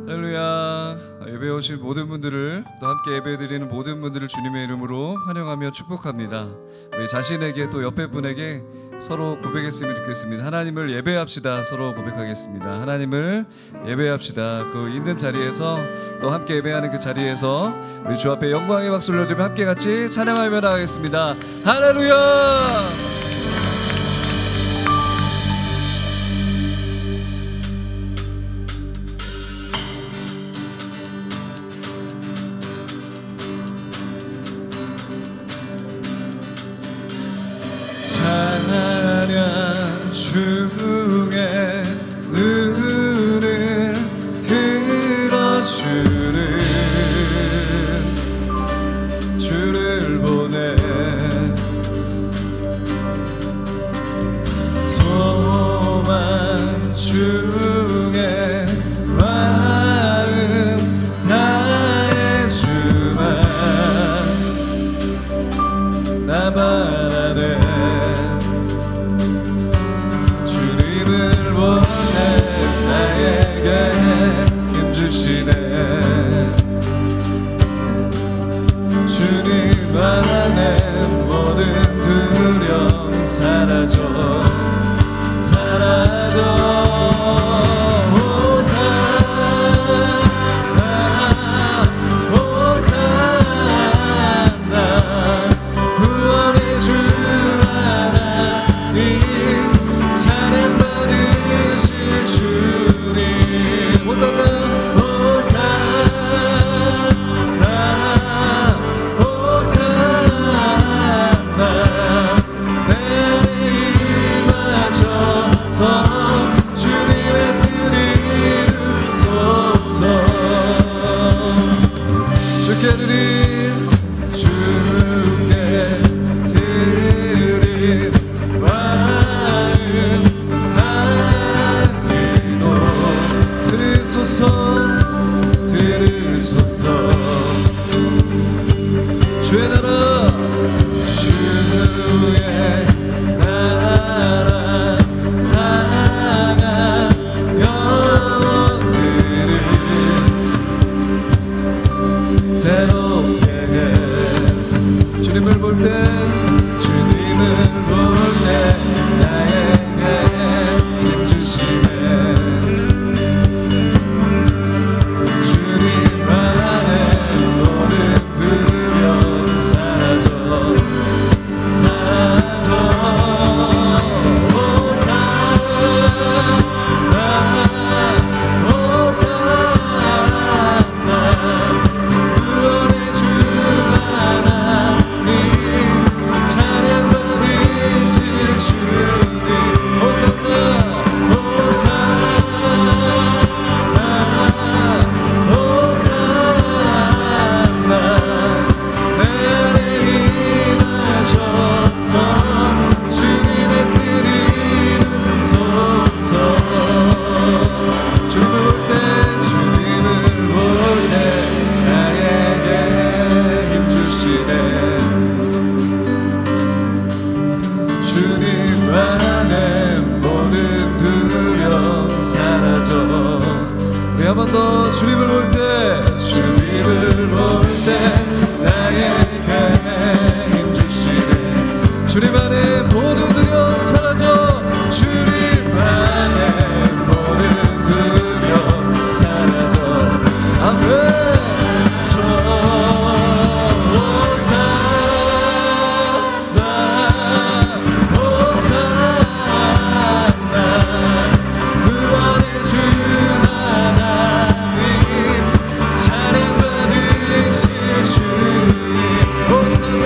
할렐루야. 예배에 오신 모든 분들을, 또 함께 예배드리는 모든 분들을 주님의 이름으로 환영하며 축복합니다. 우리 자신에게 또 옆에 분에게 서로 고백했으면 좋겠습니다. 하나님을 예배합시다. 서로 고백하겠습니다. 하나님을 예배합시다. 그 있는 자리에서, 또 함께 예배하는 그 자리에서 우리 주 앞에 영광의 박수를 올리며 함께 같이 찬양하며 나가겠습니다. 할렐루야. 찬양 중에 눈을 들어주는 주를 보내 소망 중에 마음 다해 주만 나 바라네. 주님을 원해 나에게 힘주시네. 주님 안에 모든 두려움 사라져 사라져. 주의 나라 주의 나라 사랑 영원들을 새롭게 해. 주님을 볼 때 주님을 볼 때 나에게 힘주시네. 주님 안에 모든 두려움 사라져 구원의 주 하나님 찬양 받으실 주님 호산나 호산나 나를 임하셔서 주님의 뜻을 이루소서. 주님을 볼 때 주님을 볼 때 나에게 힘주시네. 주님 안에 모든 두려움 사라져. 우리 한 번 더 주님을 볼 때 주님을 볼 때 나에게 힘주시네. 주님 안에 모든 두려움 사라져. 주님 안에 모든 두려움 사라져. 아멘. 호산나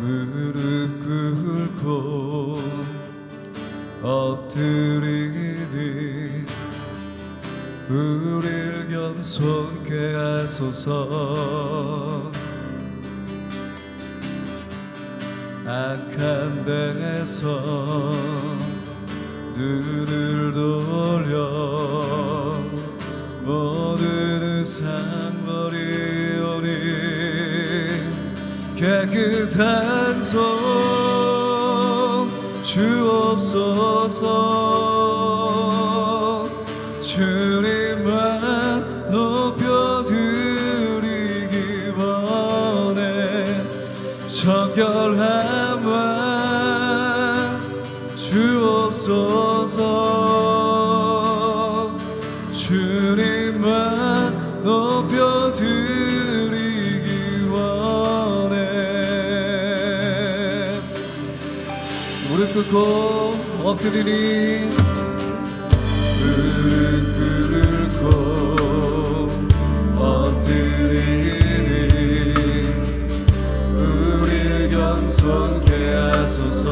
무릎 꿇고 엎드리니 우릴 겸손케 하소서. 악한 데서 눈을 돌려 모든 상거리오니 깨끗한 손 주옵소서. 주님만 높여드리기 원해. 정결함만 주옵소서. 주님만 높여드리기 원해. 무릎 꿇고 엎드리니 무릎 꿇고 엎드리니 우릴 겸손케 하소서.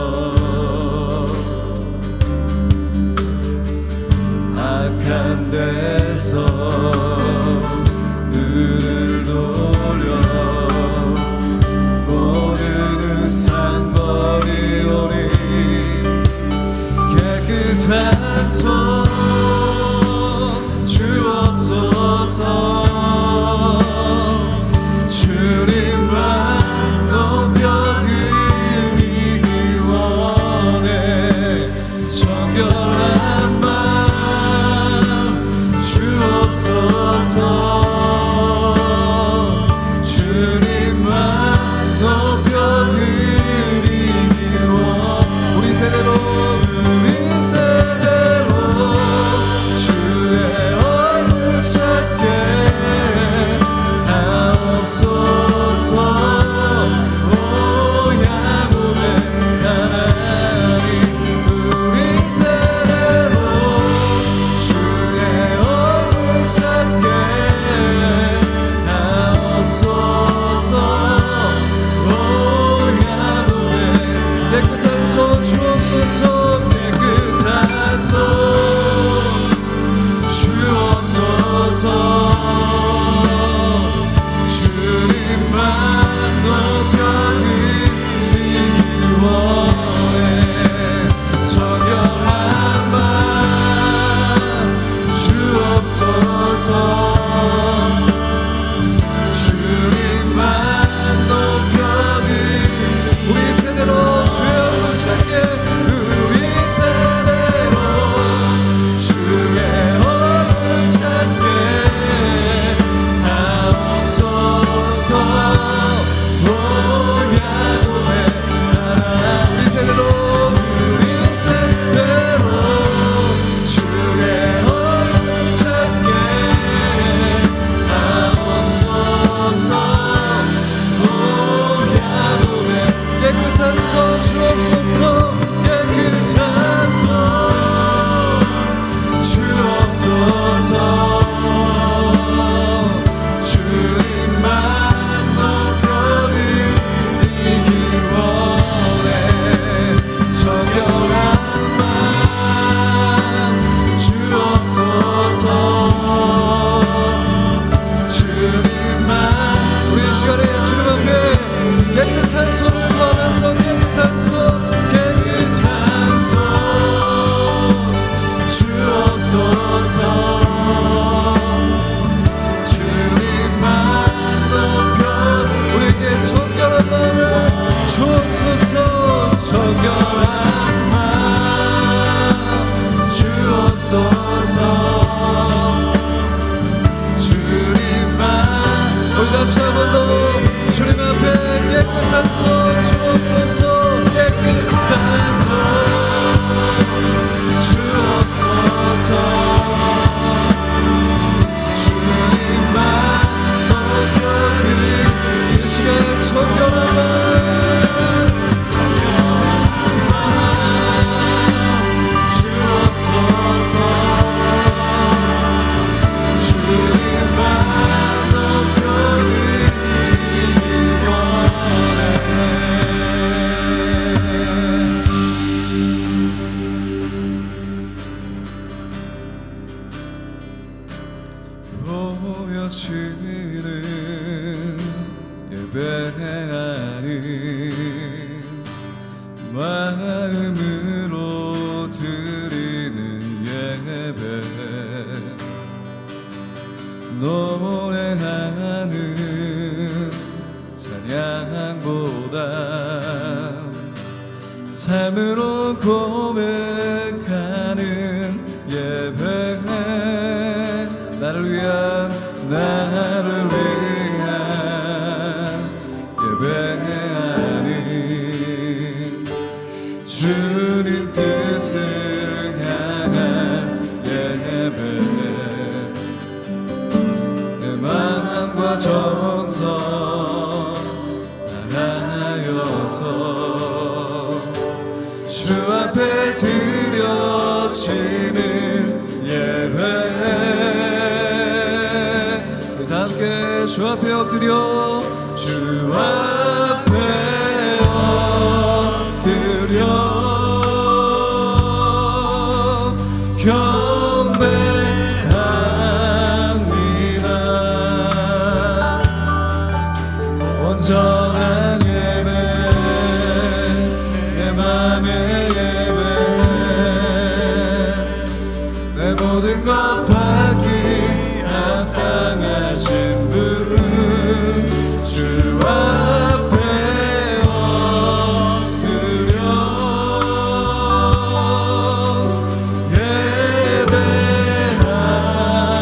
악한 데서 눈을 돌려 모든 상거리오니 깨끗한 손 주옵소서. 주님만 높여드리기 원해. 정결한 맘 주옵소서. 주님만 높여드리기 원해. 우리 세대로 주의 얼굴 찾게 하옵소서. 오 야곱의 하나님 우리 세대로 주의 얼굴 찾게 하옵소서. 오 야곱의 깨끗한 손 주옵소서. 깨끗한 손 주옵소서. 주님만 높여드리기 원해. 정결한 맘 주옵소서. 주님만 높여드리기. 우리 세대로 주의 얼굴 찾게. 우리 세대로 주의 얼굴 찾게 하옵소서. 오 야곱의 하나님 우리 세대로 주의 얼굴 찾게 하옵소서. 오 야곱의 깨끗한 손 주옵소서. 깨끗한 손 주옵소서. 주님만 높여드리기 원해. 정결한 맘 주옵소서. 주님만 우리 시간에 주님 앞에 깨끗한 손을 구하면서 깨끗한 손 깨끗한 손 주옵소서. 주님만 높여 우리에게 정결한 마음을 주옵소서. 정결한 맘 주옵소서. 주님만 우리 다시 한 번 더 주님 앞에 깨끗한 손 주옵소서. 깨끗한 손 주옵소서. 주님만 높여드리기 이 시간 정결한 맘 주옵소서. 주님만 높여드리기 원해. 삶으로 고백하는 예배, 나를 위한 예배하는 주님 뜻을 향한 예배, 내 마음과 정성 다하여서 주 앞에 드려지는 예배, 다 함께 주 앞에 엎드려 주 앞에 엎드려 경배합니다. 온전한 예배, 내 맘의 예배, 내 모든 것 받기 합당하신 분, 주 앞에 엎드려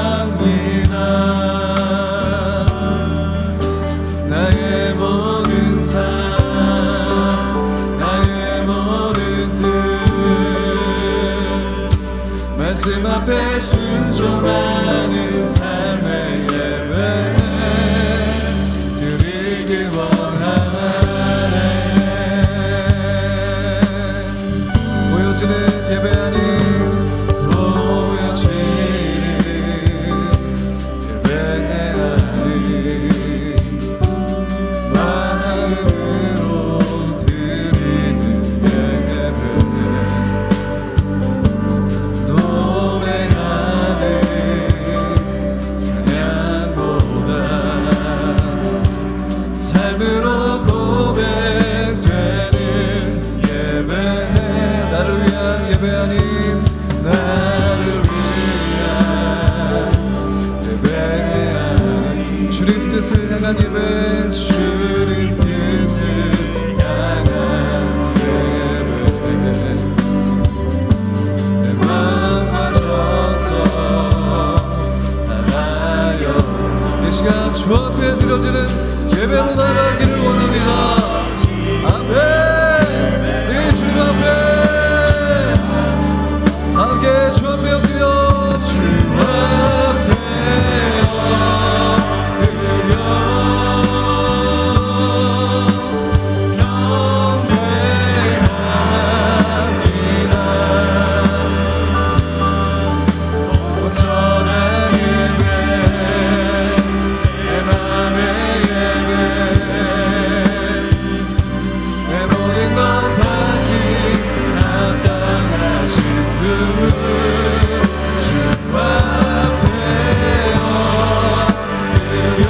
예배합니다. 나의 모든 삶, 나의 모든 뜻, 말씀 앞에 순종하는 삶의 예배 드리길 원하네. 보여지는 예배 아닌 예배 아닌 마음으로 드리는 예배, 노래하는 찬양보다 삶으로 고백되는 예배, 나를 위한 예배 아닌 나를 위한 예배 아닌 주님 뜻을 향한 예배, 주님 뜻을 향한 예배, 내 마음과 정성 다하여서 이 시간 주 앞에 드려지는 예배로 나가기를 원합니다. 아멘. 이 주님 앞에 함께 주 앞에 엎드려 주 앞에 엎드려 경배합니다. 온전한 예배, 내 맘의 예배, 내 모든 것 받기 합당하신 분, 주 앞에 엎드려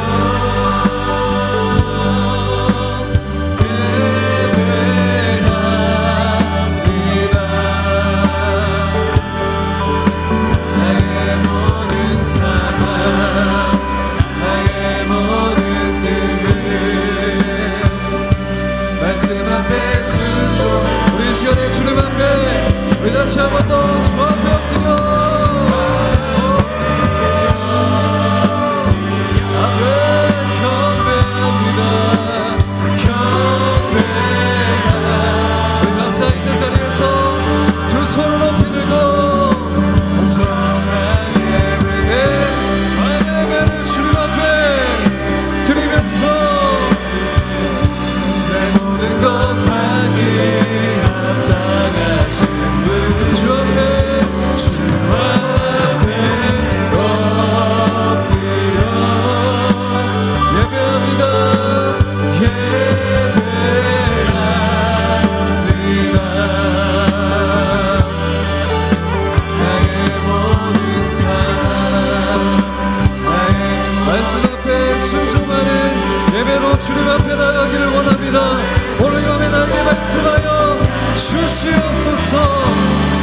예배합니다. 나의 모든 삶, 나의 모든 뜻, 말씀 앞에 순종. 우리 이 시간에 주님 앞에 우리 다시 한 번 더 주 앞에 엎드려 아멘. 경배합니다. 우리 각자 있는 자리에서 두 손을 높이 들고 온전한 예배, 나의 예배를 주님 앞에 드리면서 내 모든 것 받기 합당하신 분, 주 앞에 엎드려 예배합니다. 예배합니다. 나의 모든 삶, 나의 말씀 앞에 순종하는 예배로 주님 앞에 나가기를 원합니다. 오늘 밤에 나에게 말씀하여 주시옵소서.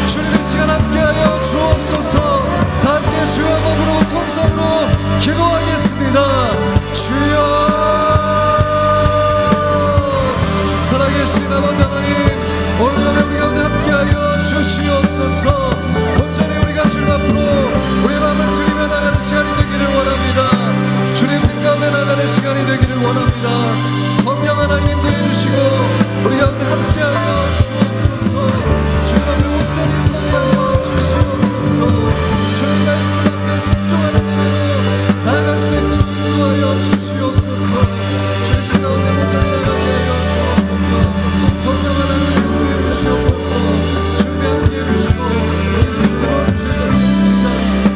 주님 이 시간 함께하여 주옵소서. 다 함께 주와 몸으로 통성으로 기도하겠습니다. 주여, 살아계신 아버지 하나님, 오늘 밤에 우리 가운데 함께하여 주시옵소서. 온전히 우리가 주님 앞으로 우리 마음을 드리며 나가는 시간이 되기를 원합니다. 주님 뜻 가운데 나가는 시간이 되기를 원합니다. 성령 하나님 인도해 주시고 우리 가운데 함께하여 주옵소서. 주님 앞에 온전히 서하여 주시옵소서. 주님 말씀 앞에 순종하는 은혜로 나아갈 수 있는 인도하여 주시옵소서. 주님 뜻 가운데 온전히 나가게 하여 주옵소서. 성령 하나님 인도해 주시옵소서. 주님 함께해 주시고 우리 들어주실 줄 믿습니다.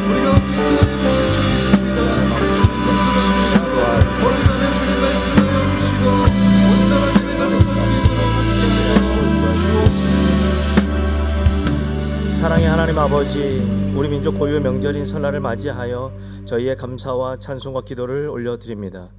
우리 가운데 인도해 주실 줄 믿습니다. 주님 들어주시고 오늘 밤에 주님 말씀하여 주시고 온전한 은혜로 설 수 있도록 함께하여 주옵소서. 사랑의 하나님 아버지, 우리 민족 고유의 명절인 설날을 맞이하여 저희의 감사와 찬송과 기도를 올려드립니다.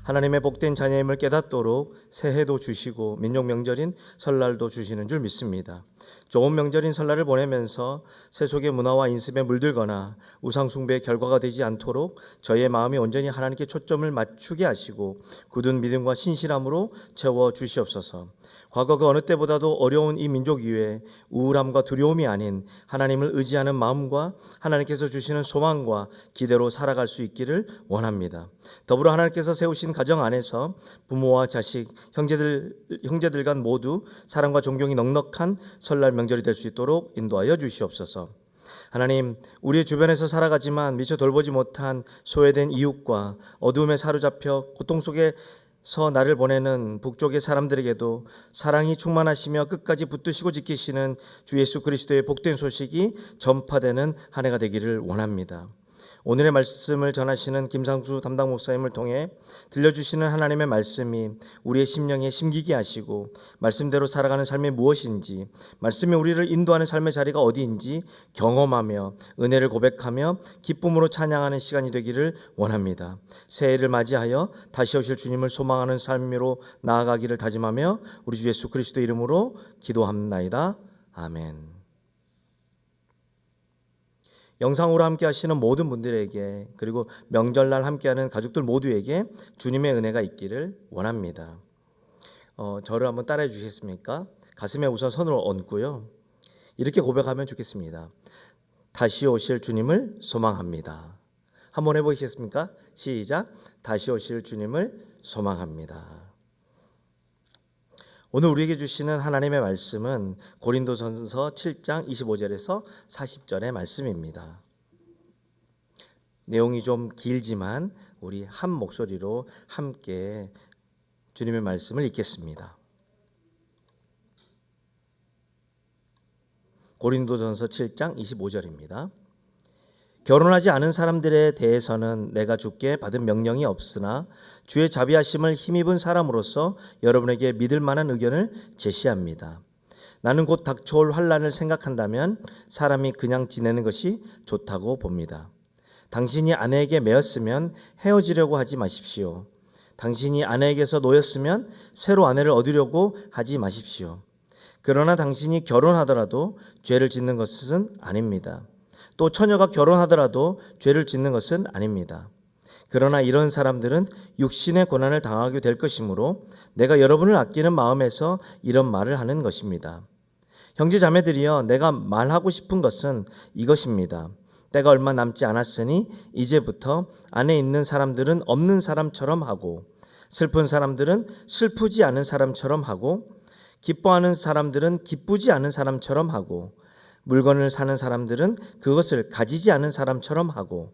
하나님의 복된 자녀임을 깨닫도록 새해도 주시고 민족 명절인 설날도 주시는 줄 믿습니다. 좋은 명절인 설날을 보내면서 세속의 문화와 인습에 물들거나 우상 숭배의 결과가 되지 않도록 저희의 마음이 온전히 하나님께 초점을 맞추게 하시고 굳은 믿음과 신실함으로 채워 주시옵소서. 과거 그 어느 때보다도 어려운 이 민족 위에 우울함과 두려움이 아닌 하나님을 의지하는 마음과 하나님께서 주시는 소망과 기대로 살아갈 수 있기를 원합니다. 더불어 하나님께서 세우신 가정 안에서 부모와 자식, 형제들 간 모두 사랑과 존경이 넉넉한 설날 명절이 될 수 있도록 인도하여 주시옵소서. 하나님, 우리 주변에서 살아가지만 미처 돌보지 못한 소외된 이웃과 어두움에 사로잡혀 고통 속에서 나를 보내는 북쪽의 사람들에게도 사랑이 충만하시며 끝까지 붙드시고 지키시는 주 예수 그리스도의 복된 소식이 전파되는 한 해가 되기를 원합니다. 오늘의 말씀을 전하시는 김상수 담당 목사님을 통해 들려주시는 하나님의 말씀이 우리의 심령에 심기게 하시고 말씀대로 살아가는 삶이 무엇인지, 말씀이 우리를 인도하는 삶의 자리가 어디인지 경험하며 은혜를 고백하며 기쁨으로 찬양하는 시간이 되기를 원합니다. 새해를 맞이하여 다시 오실 주님을 소망하는 삶으로 나아가기를 다짐하며 우리 주 예수 그리스도 이름으로 기도합나이다. 아멘. 영상으로 함께 하시는 모든 분들에게, 그리고 명절날 함께하는 가족들 모두에게 주님의 은혜가 있기를 원합니다. 저를 한번 따라해 주시겠습니까? 가슴에 우선 손을 얹고요, 이렇게 고백하면 좋겠습니다. 다시 오실 주님을 소망합니다. 한번 해보시겠습니까? 시작. 다시 오실 주님을 소망합니다. 오늘 우리에게 주시는 하나님의 말씀은 고린도전서 7장 25절에서 40절의 말씀입니다. 내용이 좀 길지만 우리 한 목소리로 함께 주님의 말씀을 읽겠습니다. 고린도전서 7장 25절입니다. 결혼하지 않은 사람들에 대해서는 내가 주께 받은 명령이 없으나 주의 자비하심을 힘입은 사람으로서 여러분에게 믿을 만한 의견을 제시합니다. 나는 곧 닥쳐올 환난을 생각한다면 사람이 그냥 지내는 것이 좋다고 봅니다. 당신이 아내에게 매였으면 헤어지려고 하지 마십시오. 당신이 아내에게서 놓였으면 새로 아내를 얻으려고 하지 마십시오. 그러나 당신이 결혼하더라도 죄를 짓는 것은 아닙니다. 또 처녀가 결혼하더라도 죄를 짓는 것은 아닙니다. 그러나 이런 사람들은 육신의 고난을 당하게 될 것이므로 내가 여러분을 아끼는 마음에서 이런 말을 하는 것입니다. 형제 자매들이여, 내가 말하고 싶은 것은 이것입니다. 때가 얼마 남지 않았으니 이제부터 안에 있는 사람들은 없는 사람처럼 하고, 슬픈 사람들은 슬프지 않은 사람처럼 하고, 기뻐하는 사람들은 기쁘지 않은 사람처럼 하고, 물건을 사는 사람들은 그것을 가지지 않은 사람처럼 하고,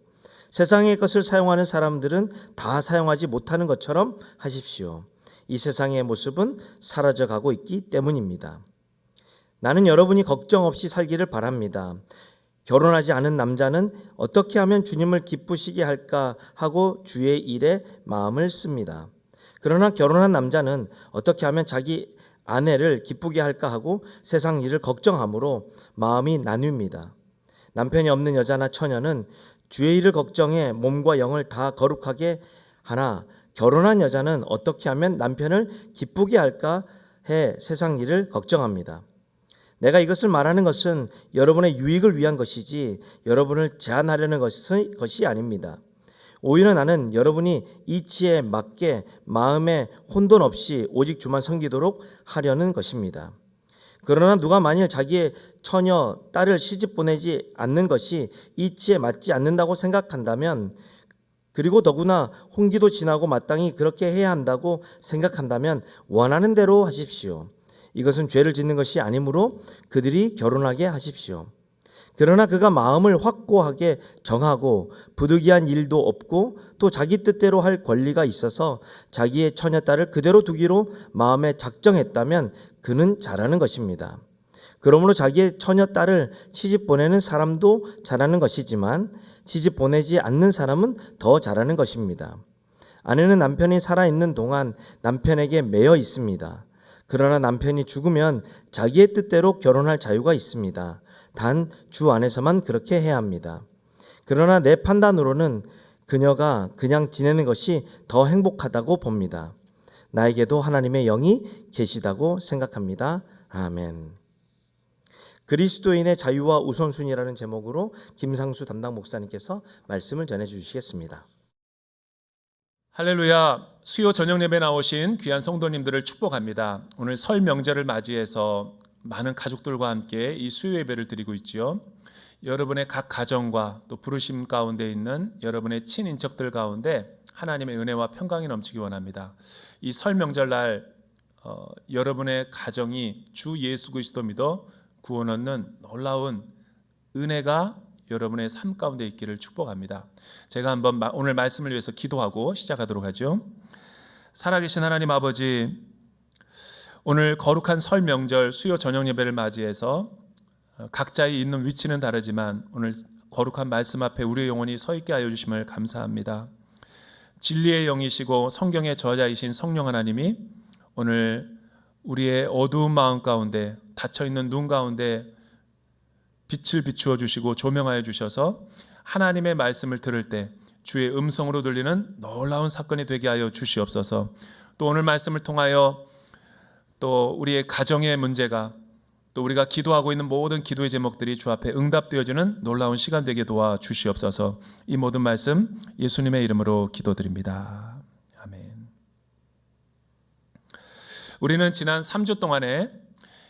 세상의 것을 사용하는 사람들은 다 사용하지 못하는 것처럼 하십시오. 이 세상의 모습은 사라져가고 있기 때문입니다. 나는 여러분이 걱정 없이 살기를 바랍니다. 결혼하지 않은 남자는 어떻게 하면 주님을 기쁘시게 할까 하고 주의 일에 마음을 씁니다. 그러나 결혼한 남자는 어떻게 하면 자기 아내를 기쁘게 할까 하고 세상 일을 걱정하므로 마음이 나뉩니다. 남편이 없는 여자나 처녀는 주의 일을 걱정해 몸과 영을 다 거룩하게 하나, 결혼한 여자는 어떻게 하면 남편을 기쁘게 할까 해 세상 일을 걱정합니다. 내가 이것을 말하는 것은 여러분의 유익을 위한 것이지 여러분을 제한하려는 것이 아닙니다. 오히려 나는 여러분이 이치에 맞게 마음에 혼돈 없이 오직 주만 섬기도록 하려는 것입니다. 그러나 누가 만일 자기의 처녀, 딸을 시집 보내지 않는 것이 이치에 맞지 않는다고 생각한다면, 그리고 더구나 홍기도 지나고 마땅히 그렇게 해야 한다고 생각한다면 원하는 대로 하십시오. 이것은 죄를 짓는 것이 아니므로 그들이 결혼하게 하십시오. 그러나 그가 마음을 확고하게 정하고 부득이한 일도 없고 또 자기 뜻대로 할 권리가 있어서 자기의 처녀딸을 그대로 두기로 마음에 작정했다면 그는 잘하는 것입니다. 그러므로 자기의 처녀딸을 시집 보내는 사람도 잘하는 것이지만 시집 보내지 않는 사람은 더 잘하는 것입니다. 아내는 남편이 살아있는 동안 남편에게 매여 있습니다. 그러나 남편이 죽으면 자기의 뜻대로 결혼할 자유가 있습니다. 단 주 안에서만 그렇게 해야 합니다. 그러나 내 판단으로는 그녀가 그냥 지내는 것이 더 행복하다고 봅니다. 나에게도 하나님의 영이 계시다고 생각합니다. 아멘. 그리스도인의 자유와 우선순위라는 제목으로 김상수 담당 목사님께서 말씀을 전해 주시겠습니다. 할렐루야. 수요 저녁 예배 나오신 귀한 성도님들을 축복합니다. 오늘 설 명절을 맞이해서 많은 가족들과 함께 이 수요 예배를 드리고 있지요. 여러분의 각 가정과 또 부르심 가운데 있는 여러분의 친인척들 가운데 하나님의 은혜와 평강이 넘치기 원합니다. 이 설 명절날 여러분의 가정이 주 예수 그리스도 믿어 구원 얻는 놀라운 은혜가 여러분의 삶 가운데 있기를 축복합니다. 제가 한번 오늘 말씀을 위해서 기도하고 시작하도록 하죠. 살아계신 하나님 아버지, 오늘 거룩한 설 명절 수요 저녁 예배를 맞이해서 각자의 있는 위치는 다르지만 오늘 거룩한 말씀 앞에 우리의 영혼이 서 있게 하여 주심을 감사합니다. 진리의 영이시고 성경의 저자이신 성령 하나님이 오늘 우리의 어두운 마음 가운데 닫혀있는 눈 가운데 빛을 비추어 주시고 조명하여 주셔서 하나님의 말씀을 들을 때 주의 음성으로 들리는 놀라운 사건이 되게 하여 주시옵소서. 또 오늘 말씀을 통하여 또 우리의 가정의 문제가 또 우리가 기도하고 있는 모든 기도의 제목들이 주 앞에 응답되어지는 놀라운 시간 되게 도와 주시옵소서. 이 모든 말씀 예수님의 이름으로 기도드립니다. 아멘. 우리는 지난 3주 동안에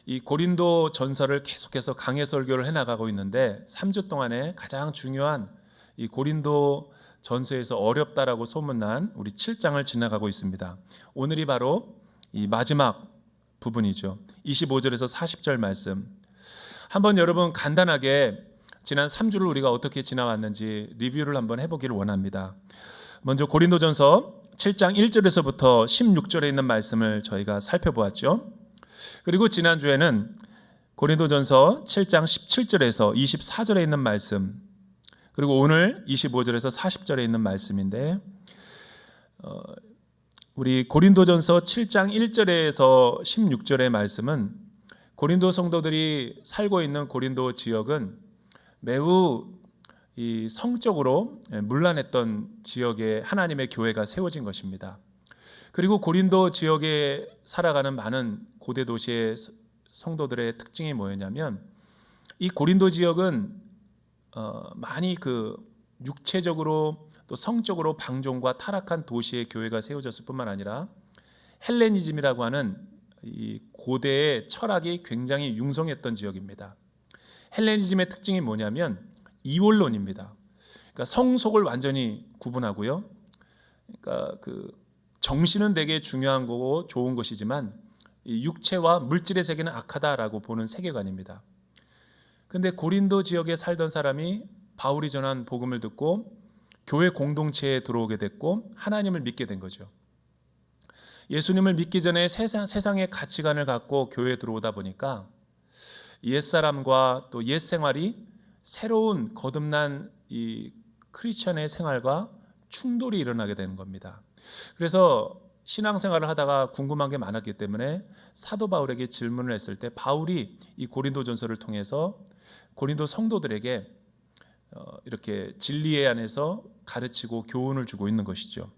이 고린도 전서를 계속해서 강해 설교를 해나가고 있는데 3주 동안에 가장 중요한 이 고린도 전서에서 어렵다라고 소문난 우리 7장을 지나가고 있습니다. 오늘이 바로 이 마지막 부분이죠. 25절에서 40절 말씀. 한번 여러분 간단하게 지난 3주를 우리가 어떻게 지나왔는지 리뷰를 한번 해보기를 원합니다. 먼저 고린도전서 7장 1절에서부터 16절에 있는 말씀을 저희가 살펴보았죠. 그리고 지난주에는 고린도전서 7장 17절에서 24절에 있는 말씀, 그리고 오늘 25절에서 40절에 있는 말씀인데 우리 고린도전서 7장 1절에서 16절의 말씀은 고린도 성도들이 살고 있는 고린도 지역은 매우 이 성적으로 문란했던 지역에 하나님의 교회가 세워진 것입니다. 그리고 고린도 지역에 살아가는 많은 고대 도시의 성도들의 특징이 뭐였냐면 이 고린도 지역은 많이 그 육체적으로 또 성적으로 방종과 타락한 도시의 교회가 세워졌을 뿐만 아니라 헬레니즘이라고 하는 이 고대의 철학이 굉장히 융성했던 지역입니다. 헬레니즘의 특징이 뭐냐면 이원론입니다. 그러니까 성속을 완전히 구분하고요. 그러니까 그 정신은 되게 중요한 거고 좋은 것이지만 이 육체와 물질의 세계는 악하다라고 보는 세계관입니다. 근데 고린도 지역에 살던 사람이 바울이 전한 복음을 듣고 교회 공동체에 들어오게 됐고 하나님을 믿게 된 거죠. 예수님을 믿기 전에 세상의 가치관을 갖고 교회에 들어오다 보니까 옛사람과 또 옛 생활이 새로운 거듭난 이 크리스천의 생활과 충돌이 일어나게 되는 겁니다. 그래서 신앙생활을 하다가 궁금한 게 많았기 때문에 사도 바울에게 질문을 했을 때 바울이 이 고린도전서를 통해서 고린도 성도들에게 이렇게 진리에 안에서 가르치고 교훈을 주고 있는 것이죠.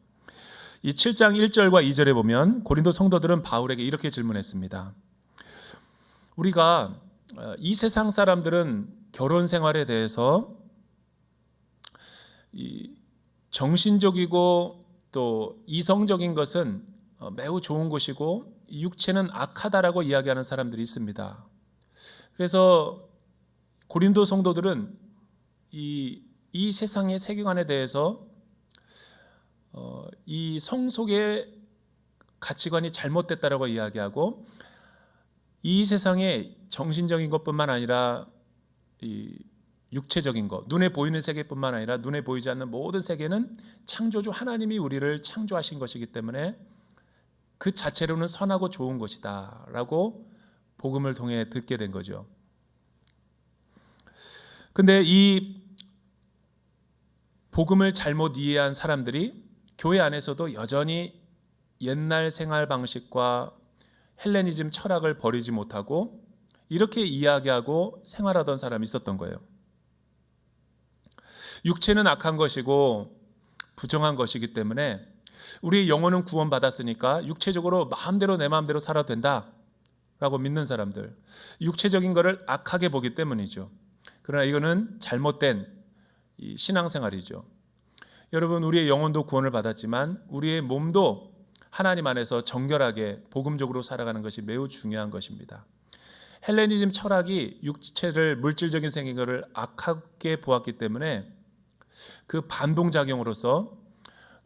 이 7장 1절과 2절에 보면 고린도 성도들은 바울에게 이렇게 질문했습니다. 우리가 이 세상 사람들은 결혼 생활에 대해서 이 정신적이고 또 이성적인 것은 매우 좋은 것이고 육체는 악하다라고 이야기하는 사람들이 있습니다. 그래서 고린도 성도들은 이 세상의 세계관에 대해서 이 성속의 가치관이 잘못됐다라고 이야기하고, 이 세상의 정신적인 것뿐만 아니라 이 육체적인 것, 눈에 보이는 세계뿐만 아니라 눈에 보이지 않는 모든 세계는 창조주 하나님이 우리를 창조하신 것이기 때문에 그 자체로는 선하고 좋은 것이다 라고 복음을 통해 듣게 된 거죠. 근데 이 복음을 잘못 이해한 사람들이 교회 안에서도 여전히 옛날 생활 방식과 헬레니즘 철학을 버리지 못하고 이렇게 이야기하고 생활하던 사람이 있었던 거예요. 육체는 악한 것이고 부정한 것이기 때문에 우리의 영혼은 구원받았으니까 육체적으로 마음대로 내 마음대로 살아도 된다라고 믿는 사람들, 육체적인 것을 악하게 보기 때문이죠. 그러나 이거는 잘못된 이 신앙생활이죠. 여러분, 우리의 영혼도 구원을 받았지만 우리의 몸도 하나님 안에서 정결하게 복음적으로 살아가는 것이 매우 중요한 것입니다. 헬레니즘 철학이 육체를, 물질적인 생긴 것을 악하게 보았기 때문에 그 반동작용으로서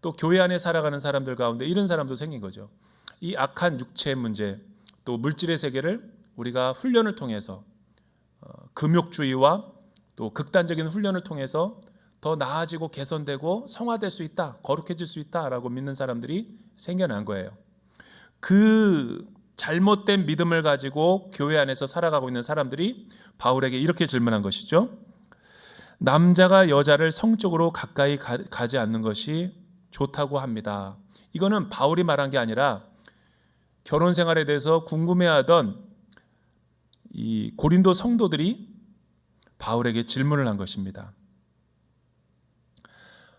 또 교회 안에 살아가는 사람들 가운데 이런 사람도 생긴 거죠. 이 악한 육체의 문제, 또 물질의 세계를 우리가 훈련을 통해서 금욕주의와 또 극단적인 훈련을 통해서 더 나아지고 개선되고 성화될 수 있다, 거룩해질 수 있다라고 믿는 사람들이 생겨난 거예요. 그 잘못된 믿음을 가지고 교회 안에서 살아가고 있는 사람들이 바울에게 이렇게 질문한 것이죠. 남자가 여자를 성적으로 가까이 가지 않는 것이 좋다고 합니다. 이거는 바울이 말한 게 아니라 결혼 생활에 대해서 궁금해하던 이 고린도 성도들이 바울에게 질문을 한 것입니다.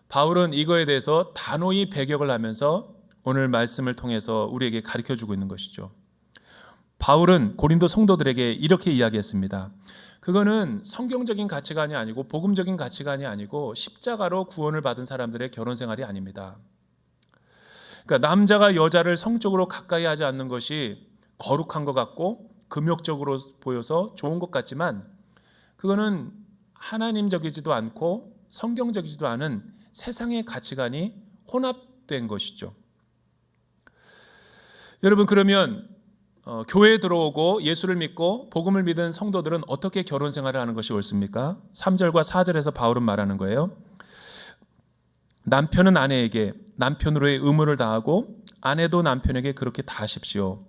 바울은 이거에 대해서 단호히 배격을 하면서 오늘 말씀을 통해서 우리에게 가르쳐주고 있는 것이죠. 바울은 고린도 성도들에게 이렇게 이야기했습니다. 그거는 성경적인 가치관이 아니고 복음적인 가치관이 아니고 십자가로 구원을 받은 사람들의 결혼 생활이 아닙니다. 그러니까 남자가 여자를 성적으로 가까이 하지 않는 것이 거룩한 것 같고 금욕적으로 보여서 좋은 것 같지만 그거는 하나님적이지도 않고 성경적이지도 않은 세상의 가치관이 혼합된 것이죠. 여러분, 그러면 교회에 들어오고 예수를 믿고 복음을 믿은 성도들은 어떻게 결혼 생활을 하는 것이 옳습니까? 3절과 4절에서 바울은 말하는 거예요. 남편은 아내에게 남편으로의 의무를 다하고 아내도 남편에게 그렇게 다하십시오.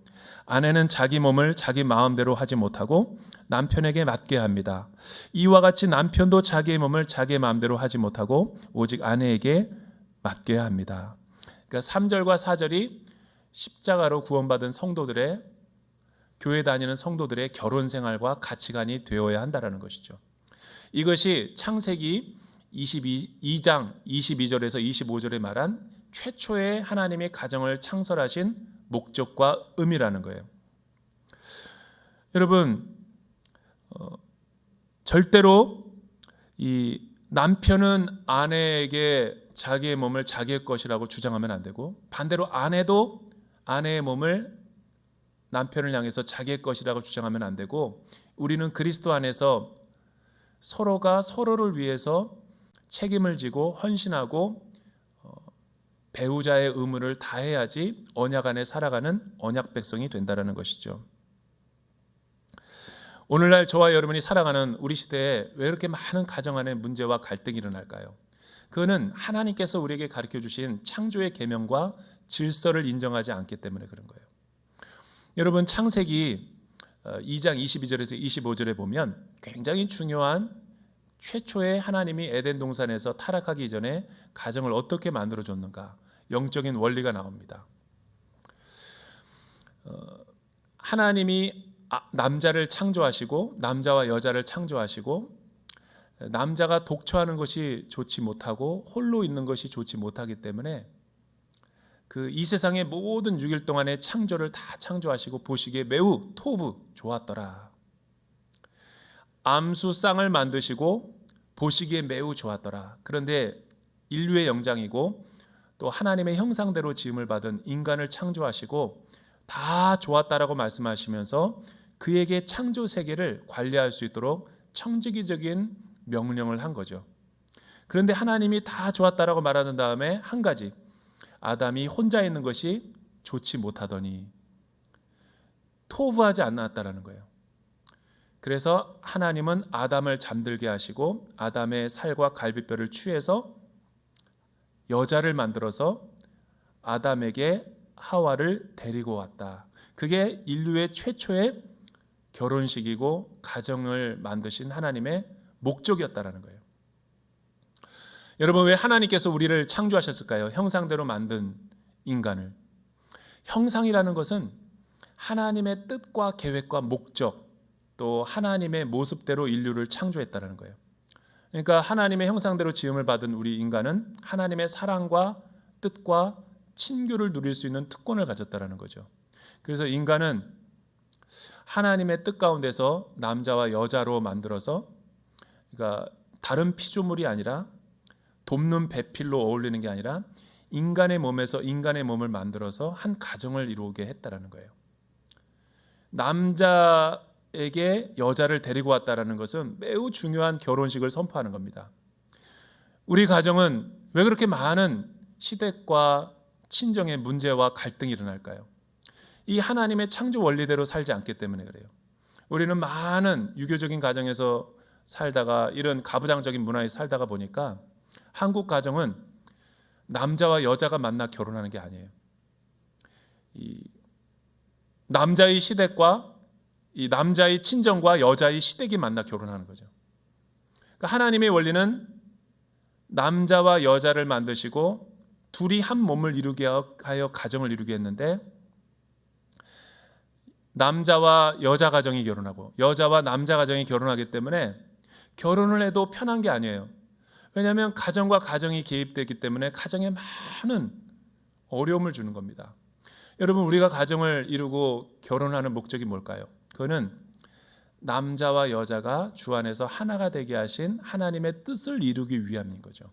아내는 자기 몸을 자기 마음대로 하지 못하고 남편에게 맡게 합니다. 이와 같이 남편도 자기의 몸을 자기의 마음대로 하지 못하고 오직 아내에게 맡겨야 합니다. 그러니까 3절과 4절이 십자가로 구원받은 성도들의, 교회 다니는 성도들의 결혼 생활과 가치관이 되어야 한다는 것이죠. 이것이 창세기 22장 22절에서 25절에 말한 최초의 하나님의 가정을 창설하신 목적과 의미라는 거예요. 여러분, 절대로 이 남편은 아내에게 자기의 몸을 자기의 것이라고 주장하면 안 되고, 반대로 아내도 아내의 몸을 남편을 향해서 자기의 것이라고 주장하면 안 되고, 우리는 그리스도 안에서 서로가 서로를 위해서 책임을 지고 헌신하고 배우자의 의무를 다해야지 언약 안에 살아가는 언약 백성이 된다는 것이죠. 오늘날 저와 여러분이 살아가는 우리 시대에 왜 이렇게 많은 가정 안에 문제와 갈등이 일어날까요? 그거는 하나님께서 우리에게 가르쳐 주신 창조의 계명과 질서를 인정하지 않기 때문에 그런 거예요. 여러분, 창세기 2장 22절에서 25절에 보면 굉장히 중요한 최초의 하나님이 에덴 동산에서 타락하기 이전에 가정을 어떻게 만들어줬는가, 영적인 원리가 나옵니다. 하나님이 남자를 창조하시고 남자와 여자를 창조하시고 남자가 독처하는 것이 좋지 못하고 홀로 있는 것이 좋지 못하기 때문에 그 이 세상의 모든 6일 동안의 창조를 다 창조하시고 보시기에 매우 토부 좋았더라. 암수 쌍을 만드시고 보시기에 매우 좋았더라. 그런데 인류의 영장이고 또 하나님의 형상대로 지음을 받은 인간을 창조하시고 다 좋았다라고 말씀하시면서 그에게 창조 세계를 관리할 수 있도록 청지기적인 명령을 한 거죠. 그런데 하나님이 다 좋았다라고 말하는 다음에 한 가지, 아담이 혼자 있는 것이 좋지 못하더니 토부하지 않았다라는 거예요. 그래서 하나님은 아담을 잠들게 하시고 아담의 살과 갈비뼈를 취해서 여자를 만들어서 아담에게 하와를 데리고 왔다. 그게 인류의 최초의 결혼식이고 가정을 만드신 하나님의 목적이었다라는 거예요. 여러분, 왜 하나님께서 우리를 창조하셨을까요? 형상대로 만든 인간을. 형상이라는 것은 하나님의 뜻과 계획과 목적, 또 하나님의 모습대로 인류를 창조했다는 거예요. 그러니까 하나님의 형상대로 지음을 받은 우리 인간은 하나님의 사랑과 뜻과 친교를 누릴 수 있는 특권을 가졌다는 거죠. 그래서 인간은 하나님의 뜻 가운데서 남자와 여자로 만들어서, 그러니까 다른 피조물이 아니라 돕는 배필로 어울리는 게 아니라 인간의 몸에서 인간의 몸을 만들어서 한 가정을 이루게 했다는 거예요. 남자에게 여자를 데리고 왔다는 것은 매우 중요한 결혼식을 선포하는 겁니다. 우리 가정은 왜 그렇게 많은 시댁과 친정의 문제와 갈등이 일어날까요? 이 하나님의 창조 원리대로 살지 않기 때문에 그래요. 우리는 많은 유교적인 가정에서 살다가 이런 가부장적인 문화에 살다가 보니까 한국 가정은 남자와 여자가 만나 결혼하는 게 아니에요. 이 남자의 시댁과 이 남자의 친정과 여자의 시댁이 만나 결혼하는 거죠. 그러니까 하나님의 원리는 남자와 여자를 만드시고 둘이 한 몸을 이루게 하여 가정을 이루게 했는데, 남자와 여자 가정이 결혼하고 여자와 남자 가정이 결혼하기 때문에 결혼을 해도 편한 게 아니에요. 왜냐하면 가정과 가정이 개입되기 때문에 가정에 많은 어려움을 주는 겁니다. 여러분, 우리가 가정을 이루고 결혼하는 목적이 뭘까요? 그거는 남자와 여자가 주 안에서 하나가 되게 하신 하나님의 뜻을 이루기 위함인 거죠.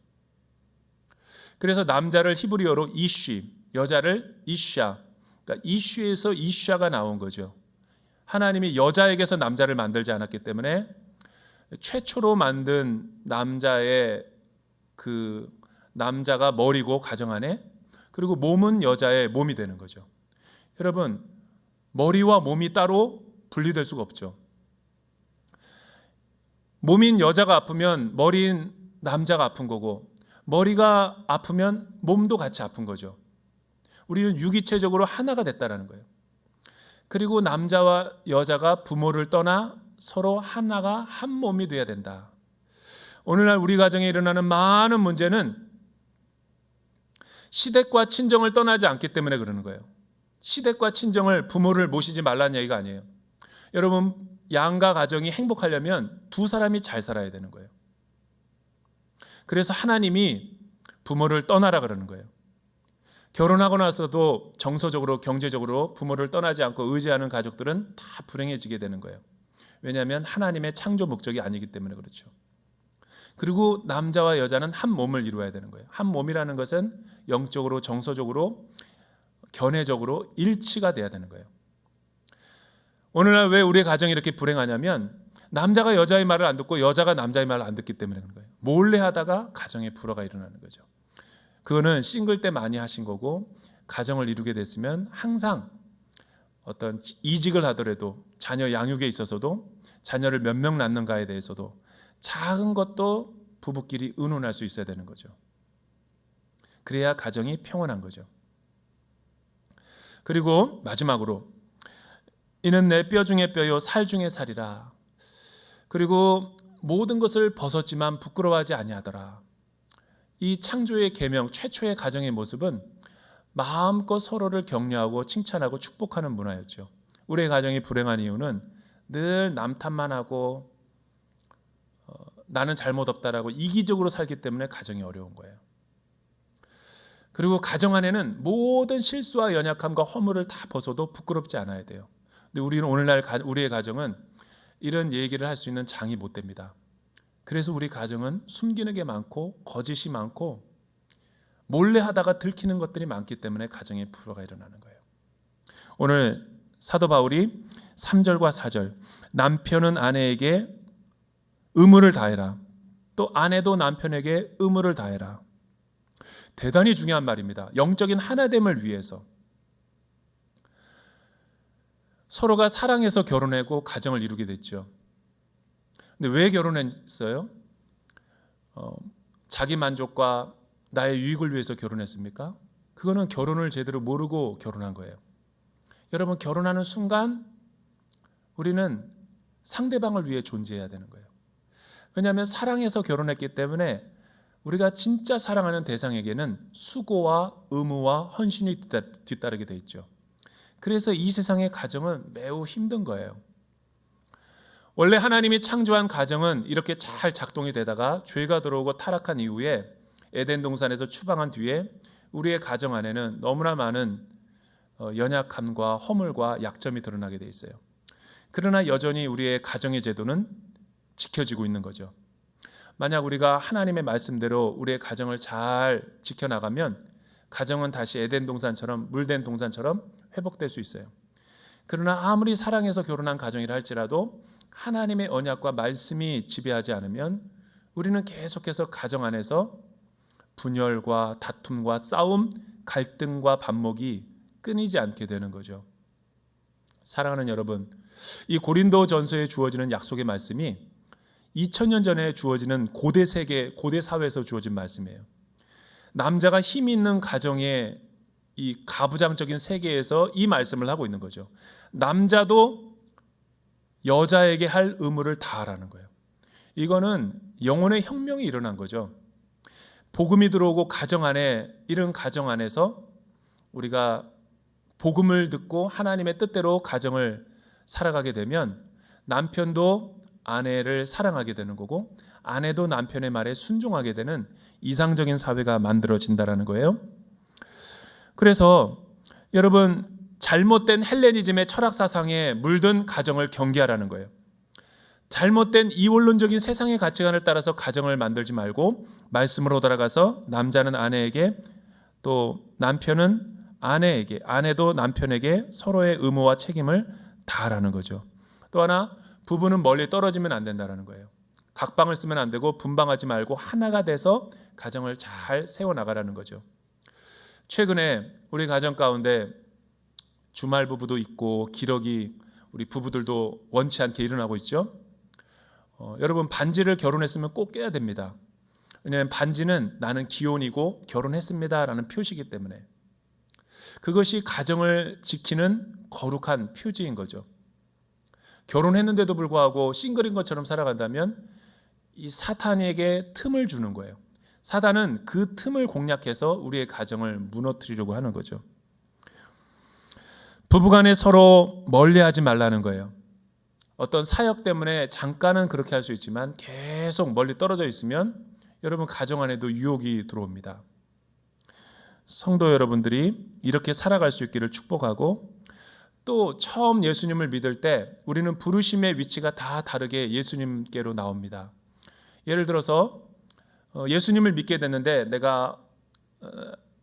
그래서 남자를 히브리어로 이쉬, 여자를 이샤, 그러니까 이슈에서 이샤가 나온 거죠. 하나님이 여자에게서 남자를 만들지 않았기 때문에 최초로 만든 남자의 그 남자가 머리고 가정 안에, 그리고 몸은 여자의 몸이 되는 거죠. 여러분, 머리와 몸이 따로 분리될 수가 없죠. 몸인 여자가 아프면 머리인 남자가 아픈 거고, 머리가 아프면 몸도 같이 아픈 거죠. 우리는 유기체적으로 하나가 됐다라는 거예요. 그리고 남자와 여자가 부모를 떠나 서로 하나가 한 몸이 돼야 된다. 오늘날 우리 가정에 일어나는 많은 문제는 시댁과 친정을 떠나지 않기 때문에 그러는 거예요. 시댁과 친정을, 부모를 모시지 말라는 얘기가 아니에요. 여러분, 양가 가정이 행복하려면 두 사람이 잘 살아야 되는 거예요. 그래서 하나님이 부모를 떠나라 그러는 거예요. 결혼하고 나서도 정서적으로, 경제적으로 부모를 떠나지 않고 의지하는 가족들은 다 불행해지게 되는 거예요. 왜냐하면 하나님의 창조 목적이 아니기 때문에 그렇죠. 그리고 남자와 여자는 한 몸을 이루어야 되는 거예요. 한 몸이라는 것은 영적으로, 정서적으로, 견해적으로 일치가 돼야 되는 거예요. 오늘날 왜 우리의 가정이 이렇게 불행하냐면 남자가 여자의 말을 안 듣고 여자가 남자의 말을 안 듣기 때문에 그런 거예요. 몰래 하다가 가정에 불화가 일어나는 거죠. 그거는 싱글 때 많이 하신 거고, 가정을 이루게 됐으면 항상 어떤 이직을 하더라도 자녀 양육에 있어서도, 자녀를 몇 명 낳는가에 대해서도 작은 것도 부부끼리 의논할 수 있어야 되는 거죠. 그래야 가정이 평온한 거죠. 그리고 마지막으로, 이는 내 뼈 중에 뼈요 살 중에 살이라. 그리고 모든 것을 벗었지만 부끄러워하지 아니하더라. 이 창조의 계명, 최초의 가정의 모습은 마음껏 서로를 격려하고 칭찬하고 축복하는 문화였죠. 우리의 가정이 불행한 이유는 늘 남 탓만 하고 나는 잘못 없다라고 이기적으로 살기 때문에 가정이 어려운 거예요. 그리고 가정 안에는 모든 실수와 연약함과 허물을 다 벗어도 부끄럽지 않아야 돼요. 근데 우리는 오늘날 우리의 가정은 이런 얘기를 할 수 있는 장이 못 됩니다. 그래서 우리 가정은 숨기는 게 많고 거짓이 많고 몰래 하다가 들키는 것들이 많기 때문에 가정에 불화가 일어나는 거예요. 오늘 사도 바울이 3절과 4절. 남편은 아내에게 의무를 다해라. 또 아내도 남편에게 의무를 다해라. 대단히 중요한 말입니다. 영적인 하나됨을 위해서. 서로가 사랑해서 결혼하고 가정을 이루게 됐죠. 근데 왜 결혼했어요? 자기 만족과 나의 유익을 위해서 결혼했습니까? 그거는 결혼을 제대로 모르고 결혼한 거예요. 여러분, 결혼하는 순간 우리는 상대방을 위해 존재해야 되는 거예요. 왜냐하면 사랑해서 결혼했기 때문에 우리가 진짜 사랑하는 대상에게는 수고와 의무와 헌신이 뒤따르게 돼 있죠. 그래서 이 세상의 가정은 매우 힘든 거예요. 원래 하나님이 창조한 가정은 이렇게 잘 작동이 되다가 죄가 들어오고 타락한 이후에 에덴 동산에서 추방한 뒤에 우리의 가정 안에는 너무나 많은 연약함과 허물과 약점이 드러나게 돼 있어요. 그러나 여전히 우리의 가정의 제도는 지켜지고 있는 거죠. 만약 우리가 하나님의 말씀대로 우리의 가정을 잘 지켜나가면 가정은 다시 에덴 동산처럼, 물된 동산처럼 회복될 수 있어요. 그러나 아무리 사랑해서 결혼한 가정이라 할지라도 하나님의 언약과 말씀이 지배하지 않으면 우리는 계속해서 가정 안에서 분열과 다툼과 싸움, 갈등과 반목이 끊이지 않게 되는 거죠. 사랑하는 여러분, 이 고린도 전서에 주어지는 약속의 말씀이 2000년 전에 주어지는 고대 세계, 고대 사회에서 주어진 말씀이에요. 남자가 힘 있는 가정의 이 가부장적인 세계에서 이 말씀을 하고 있는 거죠. 남자도 여자에게 할 의무를 다하라는 거예요. 이거는 영혼의 혁명이 일어난 거죠. 복음이 들어오고 가정 안에, 이런 가정 안에서 우리가 복음을 듣고 하나님의 뜻대로 가정을 살아가게 되면 남편도 아내를 사랑하게 되는 거고 아내도 남편의 말에 순종하게 되는 이상적인 사회가 만들어진다는 거예요. 그래서 여러분, 잘못된 헬레니즘의 철학 사상에 물든 가정을 경계하라는 거예요. 잘못된 이원론적인 세상의 가치관을 따라서 가정을 만들지 말고 말씀으로 돌아가서 남자는 아내에게, 또 남편은 아내에게, 아내도 남편에게 서로의 의무와 책임을 다하라는 거죠. 또 하나, 부부는 멀리 떨어지면 안 된다는 거예요. 각방을 쓰면 안 되고 분방하지 말고 하나가 돼서 가정을 잘 세워나가라는 거죠. 최근에 우리 가정 가운데 주말 부부도 있고 기러기 우리 부부들도 원치 않게 일어나고 있죠. 여러분, 반지를 결혼했으면 꼭 껴야 됩니다. 왜냐하면 반지는 나는 기혼이고 결혼했습니다라는 표시이기 때문에 그것이 가정을 지키는 거룩한 표지인 거죠. 결혼했는데도 불구하고 싱글인 것처럼 살아간다면 이 사탄에게 틈을 주는 거예요. 사단은 그 틈을 공략해서 우리의 가정을 무너뜨리려고 하는 거죠. 부부간에 서로 멀리하지 말라는 거예요. 어떤 사역 때문에 잠깐은 그렇게 할 수 있지만 계속 멀리 떨어져 있으면 여러분 가정 안에도 유혹이 들어옵니다. 성도 여러분들이 이렇게 살아갈 수 있기를 축복하고, 또 처음 예수님을 믿을 때 우리는 부르심의 위치가 다 다르게 예수님께로 나옵니다. 예를 들어서 예수님을 믿게 됐는데 내가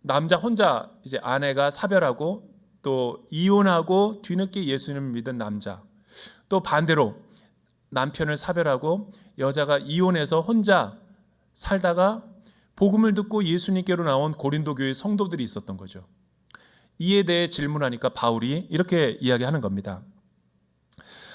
남자 혼자, 이제 아내가 사별하고 또 이혼하고 뒤늦게 예수님을 믿은 남자, 또 반대로 남편을 사별하고 여자가 이혼해서 혼자 살다가 복음을 듣고 예수님께로 나온 고린도 교회 성도들이 있었던 거죠. 이에 대해 질문하니까 바울이 이렇게 이야기하는 겁니다.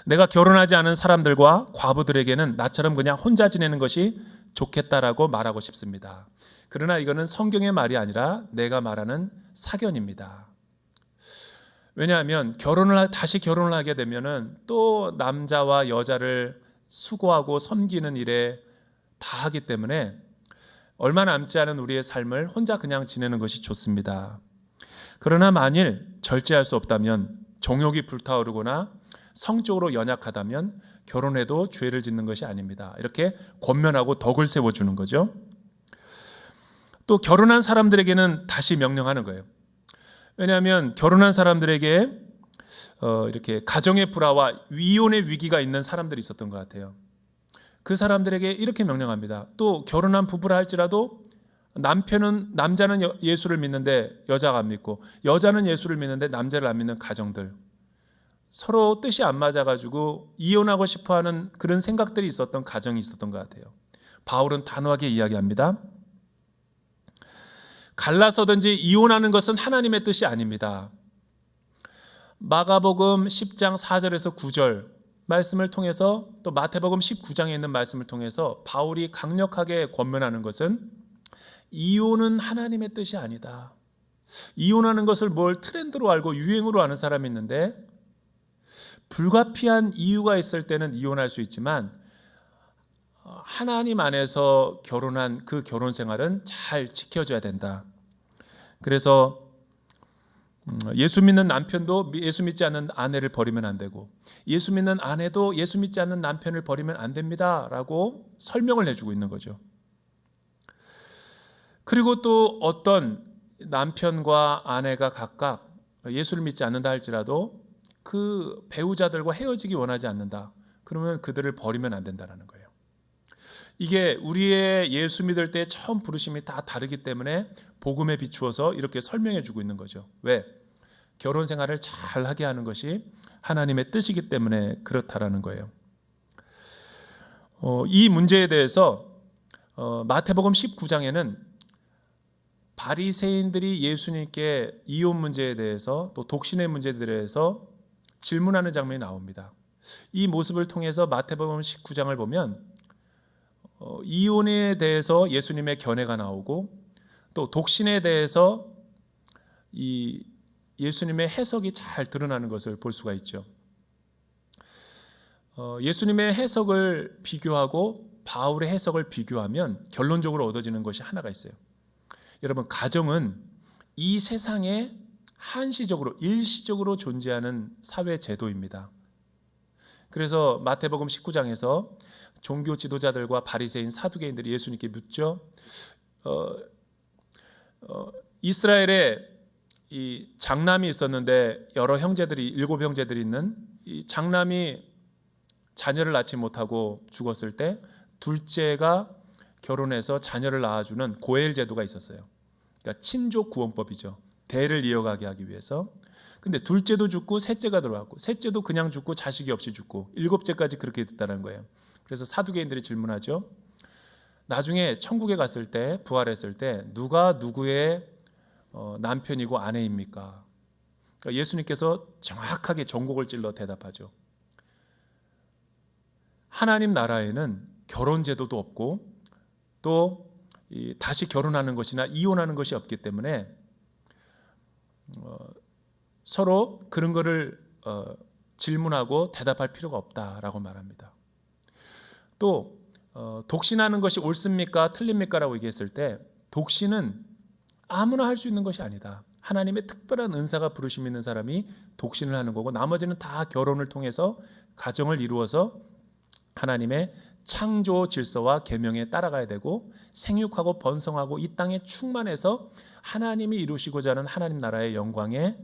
내가 결혼하지 않은 사람들과 과부들에게는 나처럼 그냥 혼자 지내는 것이 좋겠다라고 말하고 싶습니다. 그러나 이거는 성경의 말이 아니라 내가 말하는 사견입니다. 왜냐하면 다시 결혼을 하게 되면은 또 남자와 여자를 수고하고 섬기는 일에 다 하기 때문에 얼마 남지 않은 우리의 삶을 혼자 그냥 지내는 것이 좋습니다. 그러나 만일 절제할 수 없다면, 정욕이 불타오르거나 성적으로 연약하다면 결혼해도 죄를 짓는 것이 아닙니다. 이렇게 권면하고 덕을 세워주는 거죠. 또 결혼한 사람들에게는 다시 명령하는 거예요. 왜냐하면 결혼한 사람들에게 이렇게 가정의 불화와 이혼의 위기가 있는 사람들이 있었던 것 같아요. 그 사람들에게 이렇게 명령합니다. 또 결혼한 부부라 할지라도 남자는 예수를 믿는데 여자가 안 믿고, 여자는 예수를 믿는데 남자를 안 믿는 가정들, 서로 뜻이 안 맞아가지고 이혼하고 싶어하는 그런 생각들이 있었던 가정이 있었던 것 같아요. 바울은 단호하게 이야기합니다. 갈라서든지 이혼하는 것은 하나님의 뜻이 아닙니다. 마가복음 10장 4절에서 9절 말씀을 통해서 또 마태복음 19장에 있는 말씀을 통해서 바울이 강력하게 권면하는 것은 이혼은 하나님의 뜻이 아니다. 이혼하는 것을 뭘 트렌드로 알고 유행으로 아는 사람이 있는데 불가피한 이유가 있을 때는 이혼할 수 있지만 하나님 안에서 결혼한 그 결혼 생활은 잘 지켜줘야 된다. 그래서 예수 믿는 남편도 예수 믿지 않는 아내를 버리면 안 되고 예수 믿는 아내도 예수 믿지 않는 남편을 버리면 안 됩니다 라고 설명을 해주고 있는 거죠. 그리고 또 어떤 남편과 아내가 각각 예수를 믿지 않는다 할지라도 그 배우자들과 헤어지기 원하지 않는다. 그러면 그들을 버리면 안 된다는 거예요. 이게 우리의 예수 믿을 때 처음 부르심이 다 다르기 때문에 복음에 비추어서 이렇게 설명해 주고 있는 거죠. 왜? 결혼 생활을 잘 하게 하는 것이 하나님의 뜻이기 때문에 그렇다라는 거예요. 이 문제에 대해서 마태복음 19장에는 바리새인들이 예수님께 이혼 문제에 대해서 또 독신의 문제에 대해서 질문하는 장면이 나옵니다. 이 모습을 통해서 마태복음 19장을 보면 이혼에 대해서 예수님의 견해가 나오고 또 독신에 대해서 이 예수님의 해석이 잘 드러나는 것을 볼 수가 있죠. 예수님의 해석을 비교하고 바울의 해석을 비교하면 결론적으로 얻어지는 것이 하나가 있어요. 여러분, 가정은 이 세상에 한시적으로 일시적으로 존재하는 사회 제도입니다. 그래서 마태복음 19장에서 종교 지도자들과 바리새인 사두개인들이 예수님께 묻죠. 이스라엘에 이 장남이 있었는데 여러 형제들이 7형제들이 있는 이 장남이 자녀를 낳지 못하고 죽었을 때 둘째가 결혼해서 자녀를 낳아주는 고엘 제도가 있었어요. 그러니까 친족 구원법이죠. 대를 이어가게 하기 위해서. 근데 둘째도 죽고 셋째가 들어왔고 셋째도 그냥 죽고 자식이 없이 죽고 7째까지 그렇게 됐다는 거예요. 그래서 사두개인들이 질문하죠. 나중에 천국에 갔을 때 부활했을 때 누가 누구의 남편이고 아내입니까? 그러니까 예수님께서 정확하게 전곡을 찔러 대답하죠. 하나님 나라에는 결혼 제도도 없고 또 다시 결혼하는 것이나 이혼하는 것이 없기 때문에 서로 그런 거를 질문하고 대답할 필요가 없다라고 말합니다. 또 독신하는 것이 옳습니까? 틀립니까? 라고 얘기했을 때 독신은 아무나 할 수 있는 것이 아니다. 하나님의 특별한 은사가 부르심 있는 사람이 독신을 하는 거고 나머지는 다 결혼을 통해서 가정을 이루어서 하나님의 창조 질서와 계명에 따라가야 되고 생육하고 번성하고 이 땅에 충만해서 하나님이 이루시고자 하는 하나님 나라의 영광에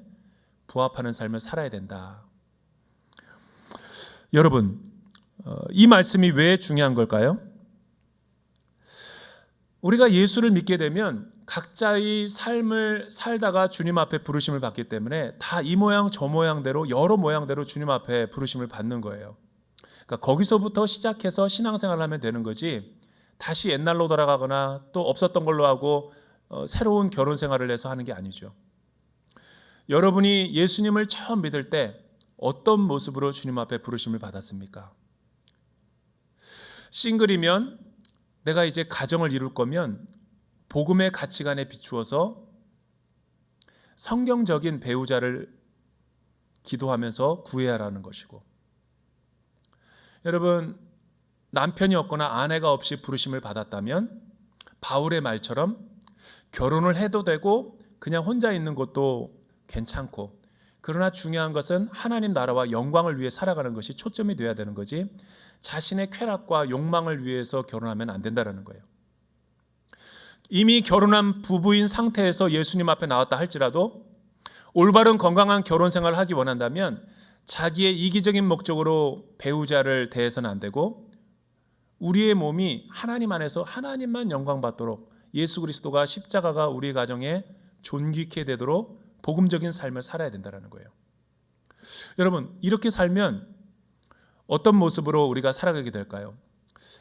부합하는 삶을 살아야 된다. 여러분, 이 말씀이 왜 중요한 걸까요? 우리가 예수를 믿게 되면 각자의 삶을 살다가 주님 앞에 부르심을 받기 때문에 다 이 모양 저 모양대로 여러 모양대로 주님 앞에 부르심을 받는 거예요. 그러니까 거기서부터 시작해서 신앙생활을 하면 되는 거지 다시 옛날로 돌아가거나 또 없었던 걸로 하고 새로운 결혼 생활을 해서 하는 게 아니죠. 여러분이 예수님을 처음 믿을 때 어떤 모습으로 주님 앞에 부르심을 받았습니까? 싱글이면 내가 이제 가정을 이룰 거면 복음의 가치관에 비추어서 성경적인 배우자를 기도하면서 구해야 하는 것이고, 여러분 남편이 없거나 아내가 없이 부르심을 받았다면 바울의 말처럼 결혼을 해도 되고 그냥 혼자 있는 것도 괜찮고, 그러나 중요한 것은 하나님 나라와 영광을 위해 살아가는 것이 초점이 돼야 되는 거지 자신의 쾌락과 욕망을 위해서 결혼하면 안 된다는 거예요. 이미 결혼한 부부인 상태에서 예수님 앞에 나왔다 할지라도 올바른 건강한 결혼 생활을 하기 원한다면 자기의 이기적인 목적으로 배우자를 대해서는 안 되고 우리의 몸이 하나님 안에서 하나님만 영광 받도록 예수 그리스도가 십자가가 우리 가정에 존귀케 되도록 복음적인 삶을 살아야 된다는 거예요. 여러분, 이렇게 살면 어떤 모습으로 우리가 살아가게 될까요?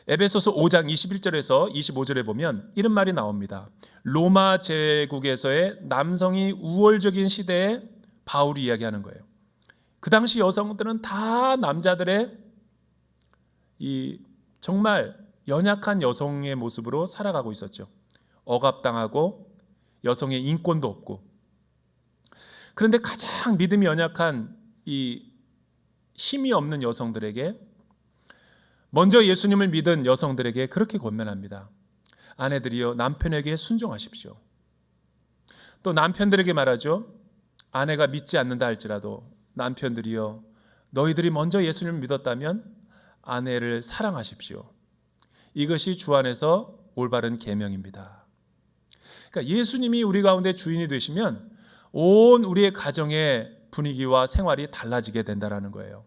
에베소서 5장 21절에서 25절에 보면 이런 말이 나옵니다. 로마 제국에서의 남성이 우월적인 시대에 바울이 이야기하는 거예요. 그 당시 여성들은 다 남자들의 이 정말 연약한 여성의 모습으로 살아가고 있었죠. 억압당하고 여성의 인권도 없고. 그런데 가장 믿음이 연약한 이 힘이 없는 여성들에게, 먼저 예수님을 믿은 여성들에게 그렇게 권면합니다. 아내들이여 남편에게 순종하십시오. 또 남편들에게 말하죠. 아내가 믿지 않는다 할지라도 남편들이여 너희들이 먼저 예수님을 믿었다면 아내를 사랑하십시오. 이것이 주 안에서 올바른 계명입니다. 그러니까 예수님이 우리 가운데 주인이 되시면 온 우리의 가정의 분위기와 생활이 달라지게 된다는 거예요.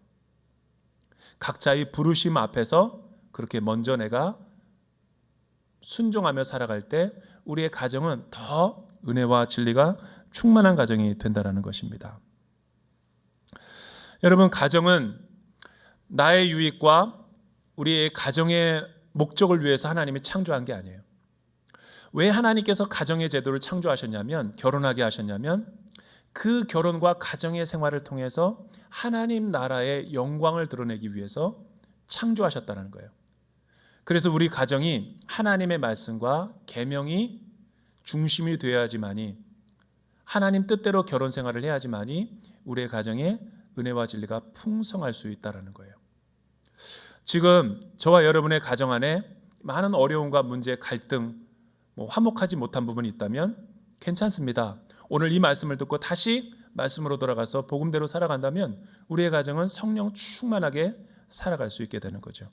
각자의 부르심 앞에서 그렇게 먼저 내가 순종하며 살아갈 때 우리의 가정은 더 은혜와 진리가 충만한 가정이 된다는 것입니다. 여러분, 가정은 나의 유익과 우리의 가정의 목적을 위해서 하나님이 창조한 게 아니에요. 왜 하나님께서 가정의 제도를 창조하셨냐면, 결혼하게 하셨냐면 그 결혼과 가정의 생활을 통해서 하나님 나라의 영광을 드러내기 위해서 창조하셨다는 거예요. 그래서 우리 가정이 하나님의 말씀과 계명이 중심이 되어야지만이, 하나님 뜻대로 결혼 생활을 해야지만이 우리의 가정에 은혜와 진리가 풍성할 수 있다는 거예요. 지금 저와 여러분의 가정 안에 많은 어려움과 문제, 갈등, 화목하지 못한 부분이 있다면 괜찮습니다. 오늘 이 말씀을 듣고 다시 말씀으로 돌아가서 복음대로 살아간다면 우리의 가정은 성령 충만하게 살아갈 수 있게 되는 거죠.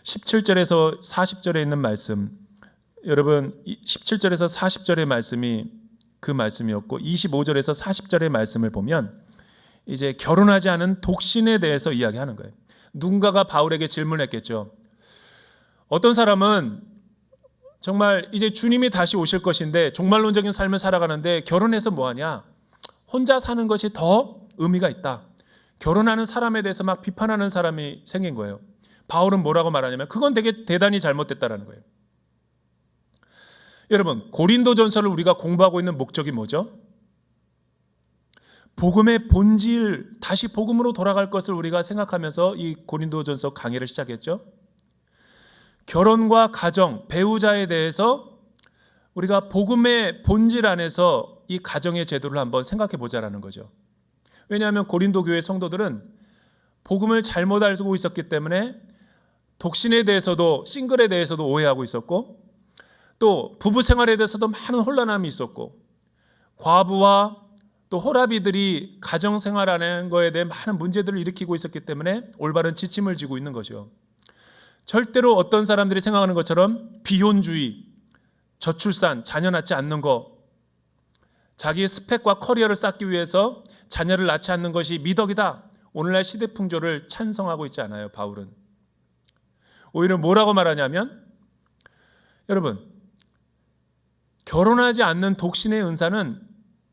17절에서 40절에 있는 말씀, 여러분 17절에서 40절의 말씀이 그 말씀이었고 25절에서 40절의 말씀을 보면 이제 결혼하지 않은 독신에 대해서 이야기하는 거예요. 누군가가 바울에게 질문했겠죠. 어떤 사람은 정말 이제 주님이 다시 오실 것인데 종말론적인 삶을 살아가는데 결혼해서 뭐하냐? 혼자 사는 것이 더 의미가 있다. 결혼하는 사람에 대해서 막 비판하는 사람이 생긴 거예요. 바울은 뭐라고 말하냐면 그건 되게 대단히 잘못됐다라는 거예요. 여러분, 고린도전서를 우리가 공부하고 있는 목적이 뭐죠? 복음의 본질, 다시 복음으로 돌아갈 것을 우리가 생각하면서 이 고린도전서 강의를 시작했죠. 결혼과 가정, 배우자에 대해서 우리가 복음의 본질 안에서 이 가정의 제도를 한번 생각해 보자라는 거죠. 왜냐하면 고린도 교회 성도들은 복음을 잘못 알고 있었기 때문에 독신에 대해서도, 싱글에 대해서도 오해하고 있었고, 또 부부 생활에 대해서도 많은 혼란함이 있었고, 과부와 또 호라비들이 가정 생활하는 거에 대해 많은 문제들을 일으키고 있었기 때문에 올바른 지침을 지고 있는 거죠. 절대로 어떤 사람들이 생각하는 것처럼 비혼주의, 저출산, 자녀 낳지 않는 거, 자기의 스펙과 커리어를 쌓기 위해서 자녀를 낳지 않는 것이 미덕이다. 오늘날 시대 풍조를 찬성하고 있지 않아요, 바울은. 오히려 뭐라고 말하냐면, 여러분, 결혼하지 않는 독신의 은사는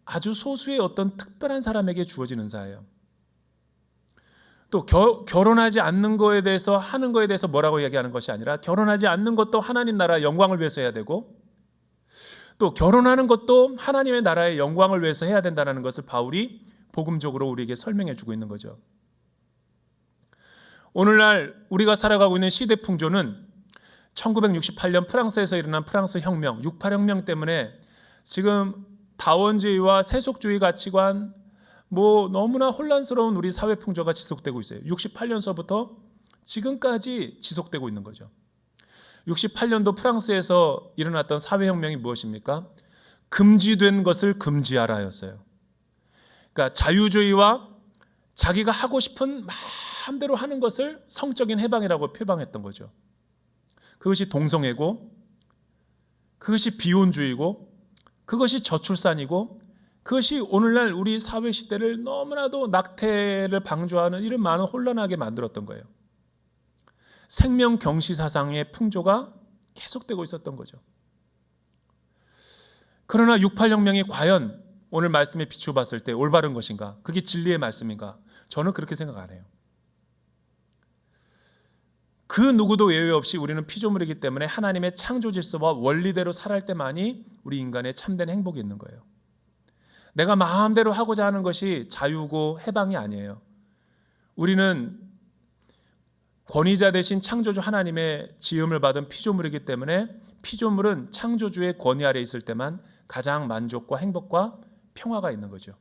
아주 소수의 어떤 특별한 사람에게 주어진 은사예요. 또 결혼하지 않는 거에 대해서, 하는 거에 대해서 뭐라고 얘기하는 것이 아니라 결혼하지 않는 것도 하나님 나라 영광을 위해서 해야 되고, 또 결혼하는 것도 하나님의 나라의 영광을 위해서 해야 된다는 것을 바울이 복음적으로 우리에게 설명해 주고 있는 거죠. 오늘날 우리가 살아가고 있는 시대 풍조는 1968년 프랑스에서 일어난 프랑스 혁명, 68혁명 때문에 지금 다원주의와 세속주의 가치관, 너무나 혼란스러운 우리 사회 풍조가 지속되고 있어요. 68년서부터 지금까지 지속되고 있는 거죠. 68년도 프랑스에서 일어났던 사회혁명이 무엇입니까? 금지된 것을 금지하라였어요. 그러니까 자유주의와 자기가 하고 싶은 마음대로 하는 것을 성적인 해방이라고 표방했던 거죠. 그것이 동성애고, 그것이 비혼주의고, 그것이 저출산이고, 그것이 오늘날 우리 사회 시대를 너무나도 낙태를 방조하는 이런 많은 혼란하게 만들었던 거예요. 생명 경시 사상의 풍조가 계속되고 있었던 거죠. 그러나 68혁명이 과연 오늘 말씀에 비추어 봤을 때 올바른 것인가? 그게 진리의 말씀인가? 저는 그렇게 생각 안 해요. 그 누구도 예외 없이 우리는 피조물이기 때문에 하나님의 창조 질서와 원리대로 살아갈 때만이 우리 인간의 참된 행복이 있는 거예요. 내가 마음대로 하고자 하는 것이 자유고 해방이 아니에요. 우리는 권위자 되신 창조주 하나님의 지음을 받은 피조물이기 때문에 피조물은 창조주의 권위 아래 있을 때만 가장 만족과 행복과 평화가 있는 거죠.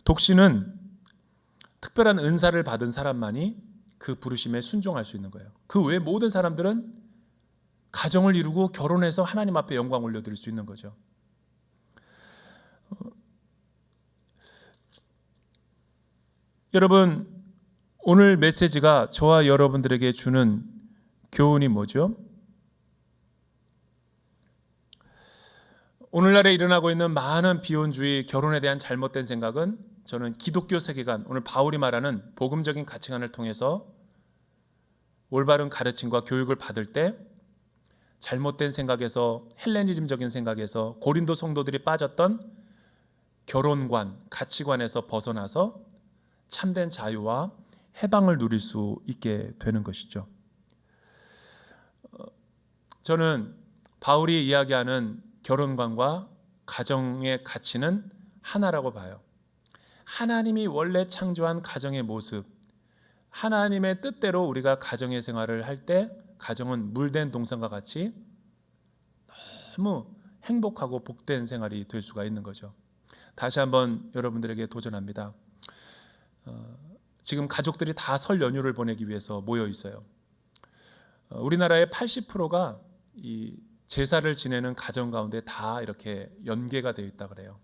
독신은 특별한 은사를 받은 사람만이 그 부르심에 순종할 수 있는 거예요. 그 외 모든 사람들은 가정을 이루고 결혼해서 하나님 앞에 영광 올려드릴 수 있는 거죠. 여러분, 오늘 메시지가 저와 여러분들에게 주는 교훈이 뭐죠? 오늘날에 일어나고 있는 많은 비혼주의, 결혼에 대한 잘못된 생각은 저는 기독교 세계관, 오늘 바울이 말하는 복음적인 가치관을 통해서 올바른 가르침과 교육을 받을 때 잘못된 생각에서, 헬레니즘적인 생각에서 고린도 성도들이 빠졌던 결혼관, 가치관에서 벗어나서 참된 자유와 해방을 누릴 수 있게 되는 것이죠. 저는 바울이 이야기하는 결혼관과 가정의 가치는 하나라고 봐요. 하나님이 원래 창조한 가정의 모습, 하나님의 뜻대로 우리가 가정의 생활을 할 때 가정은 물된 동산과 같이 너무 행복하고 복된 생활이 될 수가 있는 거죠. 다시 한번 여러분들에게 도전합니다. 지금 가족들이 다 설 연휴를 보내기 위해서 모여 있어요. 우리나라의 80%가 이 제사를 지내는 가정 가운데 다 이렇게 연계가 되어 있다 그래요.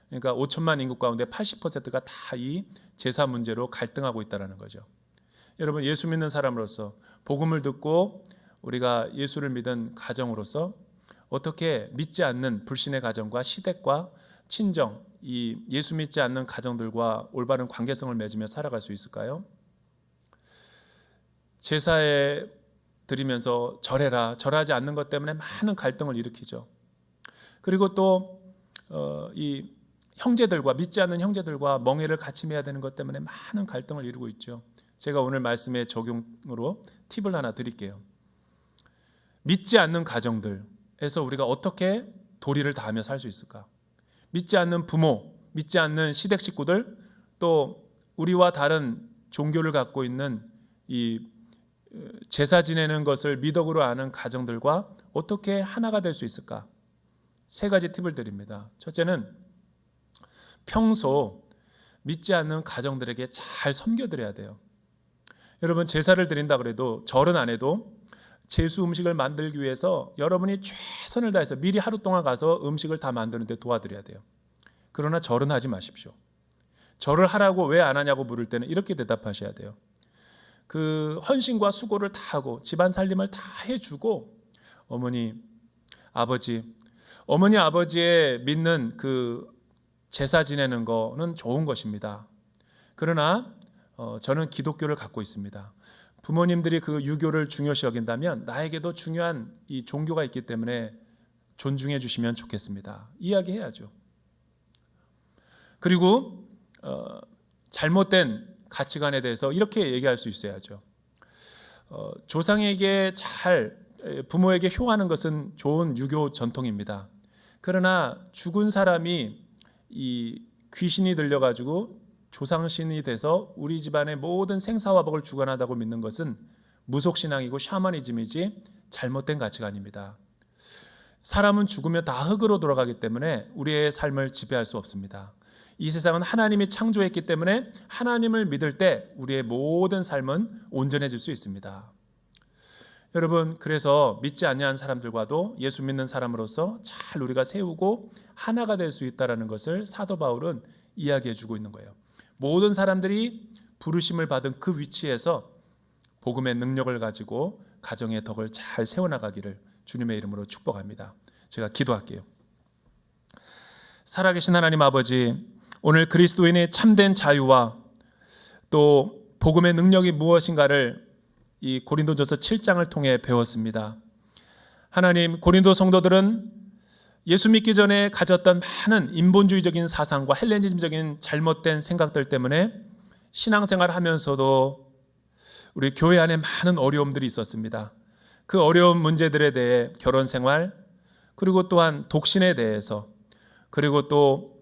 그러니까 5천만 인구 가운데 80%가 다 이 제사 문제로 갈등하고 있다는 거죠. 여러분, 예수 믿는 사람으로서 복음을 듣고 우리가 예수를 믿은 가정으로서 어떻게 믿지 않는 불신의 가정과 시댁과 친정, 이 예수 믿지 않는 가정들과 올바른 관계성을 맺으며 살아갈 수 있을까요? 제사에 드리면서 절해라, 절하지 않는 것 때문에 많은 갈등을 일으키죠. 그리고 또 이 형제들과, 믿지 않는 형제들과 멍해를 같이 매야 되는 것 때문에 많은 갈등을 이루고 있죠. 제가 오늘 말씀의 적용으로 팁을 하나 드릴게요. 믿지 않는 가정들에서 우리가 어떻게 도리를 다하며 살 수 있을까? 믿지 않는 부모, 믿지 않는 시댁 식구들, 또 우리와 다른 종교를 갖고 있는 이 제사 지내는 것을 미덕으로 아는 가정들과 어떻게 하나가 될 수 있을까? 3가지 팁을 드립니다. 첫째는 평소 믿지 않는 가정들에게 잘 섬겨드려야 돼요. 여러분, 제사를 드린다 그래도, 절은 안 해도 제수 음식을 만들기 위해서 여러분이 최선을 다해서 미리 하루 동안 가서 음식을 다 만드는데 도와드려야 돼요. 그러나 절은 하지 마십시오. 절을 하라고 왜 안 하냐고 물을 때는 이렇게 대답하셔야 돼요. 그 헌신과 수고를 다 하고 집안 살림을 다 해주고 어머니 아버지의 믿는 그 제사 지내는 거는 좋은 것입니다. 그러나 저는 기독교를 갖고 있습니다. 부모님들이 그 유교를 중요시 여긴다면 나에게도 중요한 이 종교가 있기 때문에 존중해 주시면 좋겠습니다. 이야기해야죠. 그리고 잘못된 가치관에 대해서 이렇게 얘기할 수 있어야죠. 조상에게 부모에게 효하는 것은 좋은 유교 전통입니다. 그러나 죽은 사람이 이 귀신이 들려가지고 조상신이 돼서 우리 집안의 모든 생사화복을 주관한다고 믿는 것은 무속신앙이고 샤머니즘이지 잘못된 가치관입니다. 사람은 죽으면 다 흙으로 돌아가기 때문에 우리의 삶을 지배할 수 없습니다. 이 세상은 하나님이 창조했기 때문에 하나님을 믿을 때 우리의 모든 삶은 온전해질 수 있습니다. 여러분, 그래서 믿지 않는 사람들과도 예수 믿는 사람으로서 잘 우리가 세우고 하나가 될 수 있다는 것을 사도 바울은 이야기해 주고 있는 거예요. 모든 사람들이 부르심을 받은 그 위치에서 복음의 능력을 가지고 가정의 덕을 잘 세워나가기를 주님의 이름으로 축복합니다. 제가 기도할게요. 살아계신 하나님 아버지, 오늘 그리스도인의 참된 자유와 또 복음의 능력이 무엇인가를 이 고린도전서 7장을 통해 배웠습니다. 하나님, 고린도 성도들은 예수 믿기 전에 가졌던 많은 인본주의적인 사상과 헬레니즘적인 잘못된 생각들 때문에 신앙생활을 하면서도 우리 교회 안에 많은 어려움들이 있었습니다. 그 어려운 문제들에 대해 결혼 생활, 그리고 또한 독신에 대해서, 그리고 또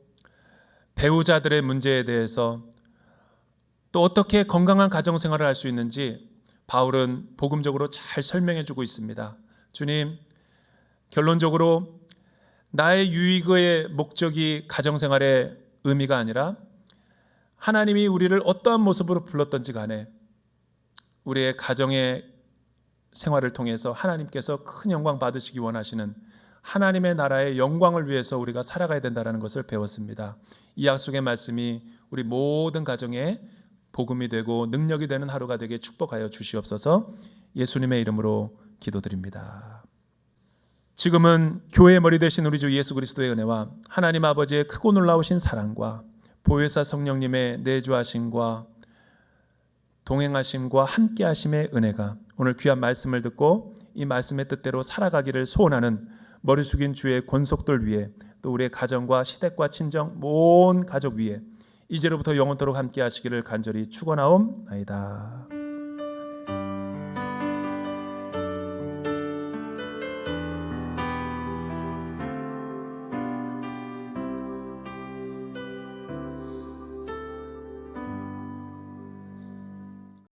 배우자들의 문제에 대해서, 또 어떻게 건강한 가정생활을 할 수 있는지 바울은 복음적으로 잘 설명해 주고 있습니다. 주님, 결론적으로 나의 유익의 목적이 가정생활의 의미가 아니라 하나님이 우리를 어떠한 모습으로 불렀던지 간에 우리의 가정의 생활을 통해서 하나님께서 큰 영광 받으시기 원하시는 하나님의 나라의 영광을 위해서 우리가 살아가야 된다는 것을 배웠습니다. 이 약속의 말씀이 우리 모든 가정에 복음이 되고 능력이 되는 하루가 되게 축복하여 주시옵소서. 예수님의 이름으로 기도드립니다. 지금은 교회의 머리 되신 우리 주 예수 그리스도의 은혜와 하나님 아버지의 크고 놀라우신 사랑과 보혜사 성령님의 내주하심과 동행하심과 함께하심의 은혜가 오늘 귀한 말씀을 듣고 이 말씀의 뜻대로 살아가기를 소원하는 머리 숙인 주의 권속들 위에, 또 우리의 가정과 시댁과 친정 모든 가족 위에 이제로부터 영원토록 함께하시기를 간절히 축원하옵나이다.